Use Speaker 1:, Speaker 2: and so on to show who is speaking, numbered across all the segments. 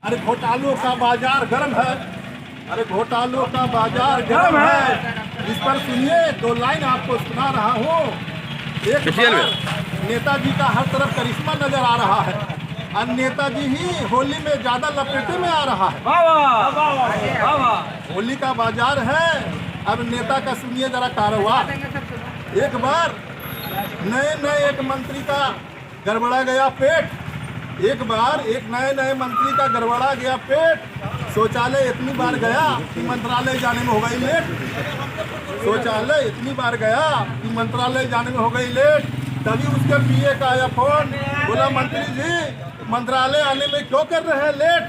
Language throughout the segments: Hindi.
Speaker 1: अरे घोटालों का बाजार गर्म है, अरे घोटालों का बाजार गर्म है। इस पर सुनिए दो लाइन आपको सुना रहा हूँ। एक बार नेताजी का हर तरफ करिश्मा नजर आ रहा है और नेताजी ही होली में ज्यादा लपेटे में आ रहा है। होली का बाजार है। अब नेता का सुनिए जरा कारोबार। एक बार नए एक मंत्री का गड़बड़ा गया पेट। एक बार एक नए मंत्री का गड़बड़ा गया पेट। शौचालय इतनी बार गया कि मंत्रालय जाने में हो गई लेट। शौचालय इतनी बार गया कि मंत्रालय जाने में हो गई लेट। तभी उसके पीए का आया फोन, बोला मंत्री जी मंत्रालय आने में क्यों कर रहे हैं लेट?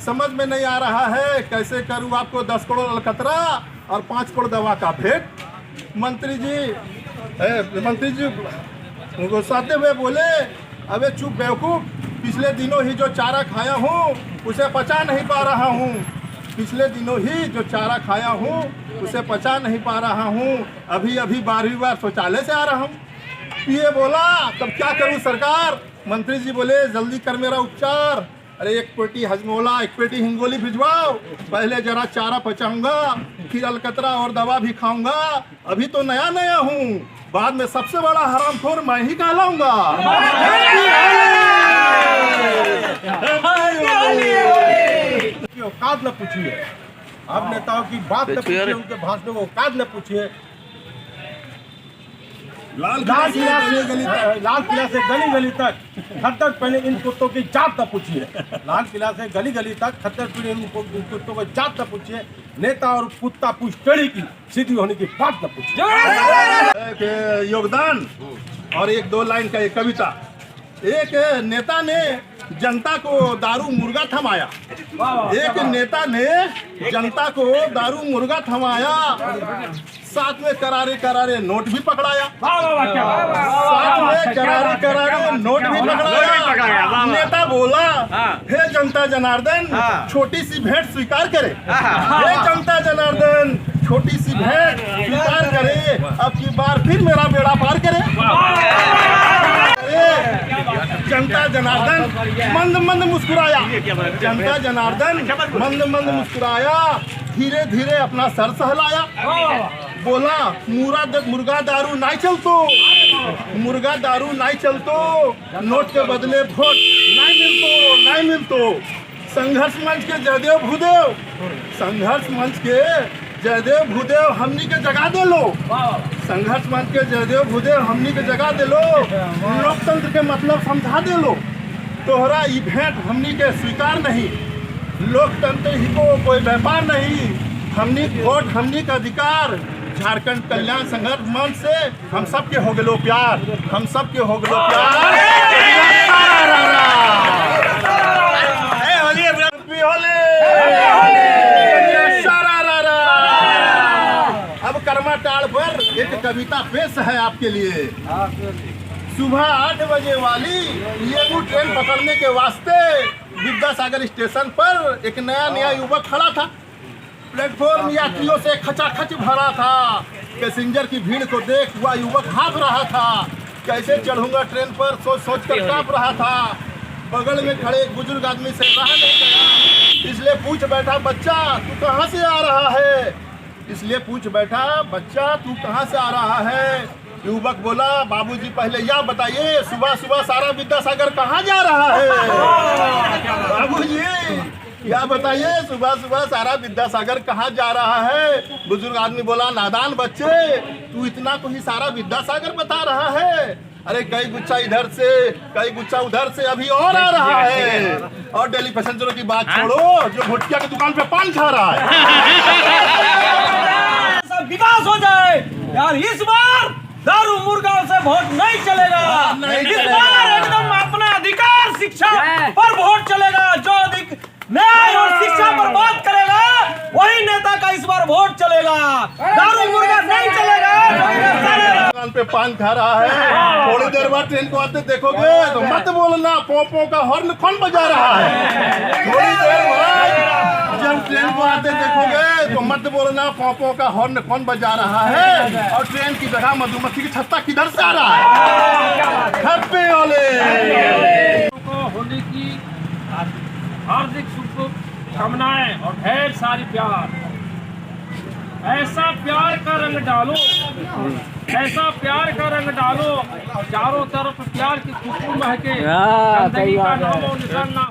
Speaker 1: समझ में नहीं आ रहा है कैसे करूं आपको 10 करोड़ अलकतरा और 5 करोड़ दवा का भेंट। मंत्री जी गुस्साते हुए बोले, अबे चुप बेवकूफ, पिछले दिनों ही जो चारा खाया हूँ उसे पचा नहीं पा रहा हूँ। पिछले दिनों ही जो चारा खाया हूँ उसे पचा नहीं पा रहा हूँ। अभी 12वीं बार शौचालय से आ रहा हूँ। ये बोला तब क्या करूँ सरकार? मंत्री जी बोले जल्दी कर मेरा उपचार। अरे एक पेटी हजमोला एक पेटी हिंगोली भिजवाओ। पहले जरा चारा पचाऊंगा फिर अलकतरा और दवा भी खाऊंगा। अभी तो नया हूँ, बाद में सबसे बड़ा हरामखोर मैं ही कहलाऊंगा। औकात न पूछिए, आप नेताओं की बात न पूछिए, उनके भाषण में औकात न पूछिए। लाल किला से गली तक खट्टर पहले इन कुत्तों की जात न पूछिए। लाल किला से गली तक खट्टर पहले इन कुत्तों की जात न पूछिए। नेता और कुत्ता पूछ टेढ़ी की सीधी होने की बात न पूछिए। योगदान और एक दो लाइन का एक कविता। एक नेता ने जनता को दारू मुर्गा थमाया। एक नेता ने जनता को दारू मुर्गा थमाया, साथ में करारे नोट भी पकड़ाया। साथ में करारे नोट भी पकड़ाया। नेता बोला, हे जनता जनार्दन छोटी सी भेंट स्वीकार करे। हे जनता जनार्दन छोटी सी भेंट स्वीकार करे, अब की बार फिर मेरा बेड़ा पार करे। जनता जनार्दन मंद मुस्कुराया। जनता जनार्दन मंद मुस्कुराया, धीरे धीरे अपना सर सहलाया। बोला मुर्गा दारू नहीं चलतो, मुर्गा दारू नहीं चलतो, नोट के बदले वोट नहीं मिलतो। संघर्ष मंच के जयदेव भूदेव, संघर्ष मंच के जयदेव भूदेव हमनी के जगह दे लो। संघर्ष मंच के जयदेव भूदेव हमनी के जगह दे लो। लोकतंत्र के मतलब समझा दे लो। तोहरा ई भेंट हमनी के स्वीकार नहीं। लोकतंत्र ही को कोई व्यापार नहीं। हमनी वोट हमनी का अधिकार। झारखंड कल्याण संघर्ष मंच से हम सबके हो गलो प्यार, हम सबके हो गलो प्यार। अब कर्मा टाड़ पर एक कविता पेश है आपके लिए। सुबह 8 बजे वाली ये ट्रेन पकड़ने के वास्ते विद्यासागर स्टेशन पर एक नया युवक खड़ा था। प्लेटफॉर्म यात्रियों से खचाखच भरा था। पैसेंजर की भीड़ को देख हुआ युवक भाग रहा था। कैसे चढ़ूंगा ट्रेन पर सोच कर कांप रहा था। बगल में खड़े एक बुजुर्ग आदमी से रहा नहीं गया, इसलिए पूछ बैठा, बच्चा तू कहाँ से आ रहा है? इसलिए पूछ बैठा, बच्चा तू कहाँ से आ रहा है? युवक बोला, बाबूजी पहले यह बताइए सुबह सारा विद्यासागर कहाँ जा रहा है? बाबूजी क्या बताइए सुबह सारा विद्यासागर कहाँ जा रहा है? बुजुर्ग आदमी बोला, नादान बच्चे तू इतना को ही सारा विद्यासागर बता रहा है। अरे कई गुच्छा इधर से कई गुच्छा उधर से अभी और आ रहा है। और डेली पैसेंजरों की बात छोड़ो जो भुटिया की दुकान पे पान खा रहा है।
Speaker 2: सब विकास हो जाए यार। इस बार दारू मुर्गा से वोट नहीं चलेगा। इस बार एकदम अपना अधिकार शिक्षा पर वोट चलेगा। जो न्याय और शिक्षा पर बात करेगा वही नेता का इस बार वोट चलेगा। दारू मुर्गा नहीं चलेगा।
Speaker 1: दुकान पे पान खा रहा है। थोड़ी देर बाद ट्रेन को आते देखोगे तो मत बोलना पों का हॉर्न कौन बजा रहा है। थोड़ी देर बाद जब ट्रेन को आते देखोगे तो मत बोलना पों का हॉर्न कौन बजा रहा है। और ट्रेन की जगह मधुमक्खी की छत्ता किधर से आ रहा है। हैप्पी होली।
Speaker 2: होली की हार्दिक शुभकामनाएं और ढेर सारी प्यार। ऐसा प्यार का रंग डालो, ऐसा प्यार का रंग डालो, चारों तरफ प्यार की खुशबू महके, गंदगी का नामो निशान ना